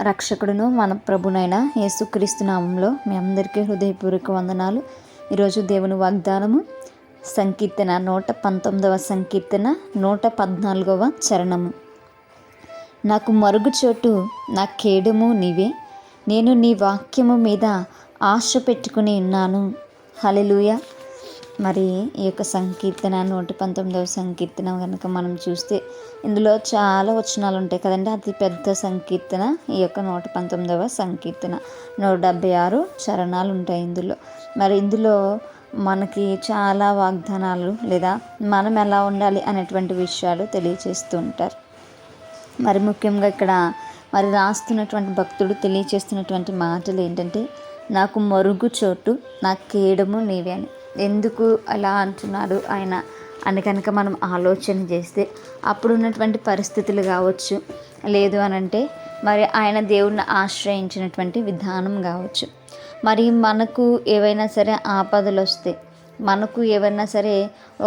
రక్షకుడును మన ప్రభునైన యేసుక్రీస్తు నామంలో మీ అందరికీ హృదయపూర్వక వందనాలు. ఈరోజు దేవుని వాగ్దానము సంకీర్తన 119వ సంకీర్తన 114వ చరణము. నాకు మరుగుచోటు నా కేడము నీవే, నేను నీ వాక్యము మీద ఆశ పెట్టుకుని ఉన్నాను. హల్లెలూయా. మరి ఈ యొక్క సంకీర్తన 119వ సంకీర్తన కనుక మనం చూస్తే ఇందులో చాలా వచనాలు ఉంటాయి కదండి. అతి పెద్ద సంకీర్తన ఈ యొక్క 119వ సంకీర్తన. 176 చరణాలు ఉంటాయి ఇందులో. మరి ఇందులో మనకి చాలా వాగ్దానాలు లేదా మనం ఎలా ఉండాలి అనేటువంటి విషయాలు తెలియచేస్తూ ఉంటారు. మరి ముఖ్యంగా ఇక్కడ మరి రాస్తున్నటువంటి భక్తుడు తెలియచేస్తున్నటువంటి మాటలు ఏంటంటే, నాకు మరుగు చోటు నా కేడము నీవే అని. ఎందుకు అలా అంటున్నాడు ఆయన అని కనుక మనం ఆలోచన చేస్తే, అప్పుడున్నటువంటి పరిస్థితులు కావచ్చు, లేదు అని అంటే మరి ఆయన దేవుణ్ణి ఆశ్రయించినటువంటి విధానం కావచ్చు. మరి మనకు ఏవైనా సరే ఆపదలు వస్తే, మనకు ఏవైనా సరే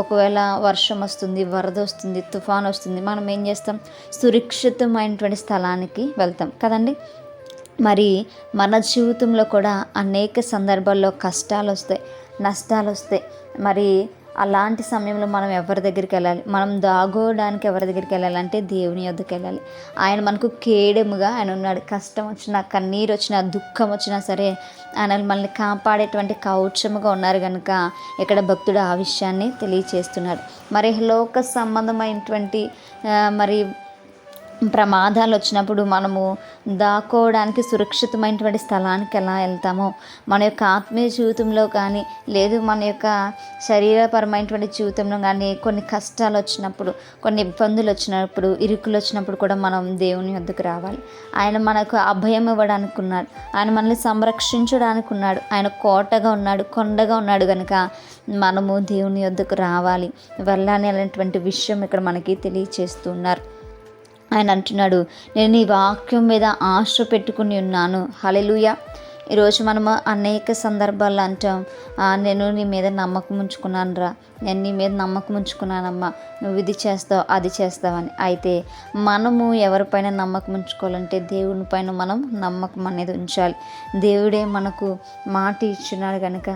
ఒకవేళ వర్షం వస్తుంది, వరద వస్తుంది, తుఫాన్ వస్తుంది, మనం ఏం చేస్తాం? సురక్షితమైనటువంటి స్థలానికి వెళ్తాం కదండి. మరి మన జీవితంలో కూడా అనేక సందర్భాల్లో కష్టాలు వస్తాయి, నష్టాలు వస్తాయి. మరి అలాంటి సమయంలో మనం ఎవరి దగ్గరికి వెళ్ళాలి? మనం దాగోడానికి ఎవరి దగ్గరికి వెళ్ళాలి అంటే దేవుని యొద్దకు వెళ్ళాలి. ఆయన మనకు కేడముగా ఆయన ఉన్నాడు. కష్టం వచ్చినా, కన్నీరు వచ్చినా, దుఃఖం వచ్చినా సరే ఆయన మనల్ని కాపాడేటువంటి కవచముగా ఉన్నారు కనుక ఇక్కడ భక్తుడు ఆ విషయాన్ని తెలియచేస్తున్నాడు. మరి లోక సంబంధమైనటువంటి మరి ప్రమాదాలు వచ్చినప్పుడు మనము దాక్కోవడానికి సురక్షితమైనటువంటి స్థలానికి ఎలా వెళ్తామో, మన యొక్క ఆత్మీయ జీవితంలో కానీ లేదు మన యొక్క శరీరపరమైనటువంటి జీవితంలో కానీ కొన్ని కష్టాలు వచ్చినప్పుడు, కొన్ని ఇబ్బందులు వచ్చినప్పుడు, ఇరుకులు వచ్చినప్పుడు కూడా మనం దేవుని వద్దకు రావాలి. ఆయన మనకు అభయం ఇవ్వడానికి ఉన్నాడు, ఆయన మనల్ని సంరక్షించడానికి ఉన్నాడు, ఆయన కోటగా ఉన్నాడు, కొండగా ఉన్నాడు కనుక మనము దేవుని వద్దకు రావాలి, వెళ్ళాలి అనేటువంటి విషయం ఇక్కడ మనకి తెలియచేస్తున్నారు. ఆయన అంటున్నాడు, నేను నీ వాక్యం మీద ఆశ పెట్టుకుని ఉన్నాను. హల్లెలూయా. ఈరోజు మనము అనేక సందర్భాల్లో అంటాం, నేను నీ మీద నమ్మకం ఉంచుకున్నాను రా, నేను నీ మీద నమ్మకం ఉంచుకున్నానమ్మా, నువ్వు ఇది చేస్తావు అది చేస్తావని. అయితే మనము ఎవరిపైన నమ్మకం ఉంచుకోవాలంటే దేవుని పైన మనం నమ్మకం అనేది ఉంచాలి. దేవుడే మనకు మాట ఇచ్చినాడు కనుక,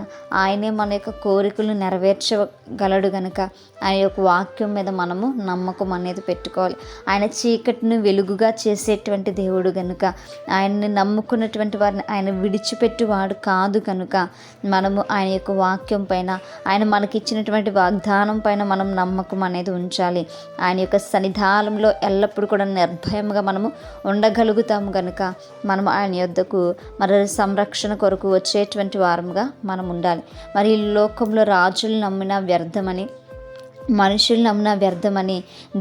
ఆయనే మన యొక్క కోరికలు నెరవేర్చగలడు కనుక ఆయన యొక్క వాక్యం మీద మనము నమ్మకం అనేది పెట్టుకోవాలి. ఆయన చీకటిని వెలుగుగా చేసేటువంటి దేవుడు కనుక ఆయన్ని నమ్ముకున్నటువంటి వారిని ఆయన విడిచిపెట్టువాడు కాదు కనుక మనము ఆయన యొక్క వాక్యం పైన, ఆయన మనకిచ్చినటువంటి వాగ్దానం పైన మనం నమ్మకం అనేది ఉంచాలి. ఆయన యొక్క సన్నిధానంలో ఎల్లప్పుడూ కూడా నిర్భయంగా మనము ఉండగలుగుతాము కనుక మనము ఆయన యొద్దకు మరి సంరక్షణ కొరకు వచ్చేటువంటి వారముగా మనం ఉండాలి. మరి ఈ లోకంలో రాజులు నమ్మిన వ్యర్థమని, మనుషులు నమ్మిన వ్యర్థమని,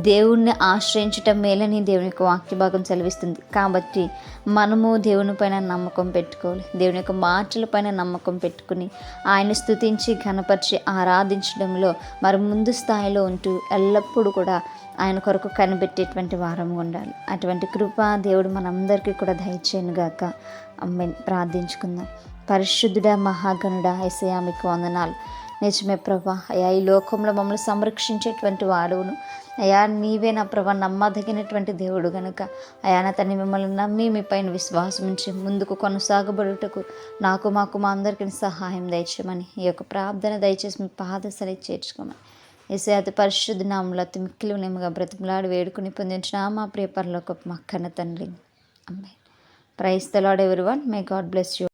దేవుణ్ణి ఆశ్రయించటం మేలని దేవుని యొక్క వాక్య భాగం సెలవిస్తుంది. కాబట్టి మనము దేవుని పైన నమ్మకం పెట్టుకోవాలి. దేవుని యొక్క మాటల పైన నమ్మకం పెట్టుకుని ఆయన స్తుతించి ఘనపరిచి ఆరాధించడంలో మరి ముందు స్థాయిలో ఉంటూ ఎల్లప్పుడూ కూడా ఆయన కొరకు కనిపెట్టేటువంటి వారం ఉండాలి. అటువంటి కృప దేవుడు మనందరికీ కూడా దయచేయనుగాక. ఆమేన్. ప్రార్థించుకుందాం. పరిశుద్ధుడా మహాగణుడా యేసయ్యా, మీకు వందనాలు. నిజమే ప్రభా, అయ్యా ఈ లోకంలో మమ్మల్ని సంరక్షించేటువంటి వాడును అయ్యా, నీవే నా ప్రభా నమ్మదగినటువంటి దేవుడు కనుక అయ్యా నా తన్ని మిమ్మల్ని నమ్మి మీ పైన విశ్వాసం ఉంచి ముందుకు కొనసాగబడుటకు మాకు మా అందరికీ సహాయం దయచేయమని ఈ యొక్క ప్రార్థన దయచేసి మీ పాదసరి చేర్చుకోమని యేసయ్యా అతి పరిశుద్ధ నామములో అతి మిక్కిలి నేముగా బ్రతిమలాడి వేడుకుని పొందించిన మా ప్రియ పరలోకపు మా కన్న తండ్రి. Amen. Praise the Lord everyone. May God bless you.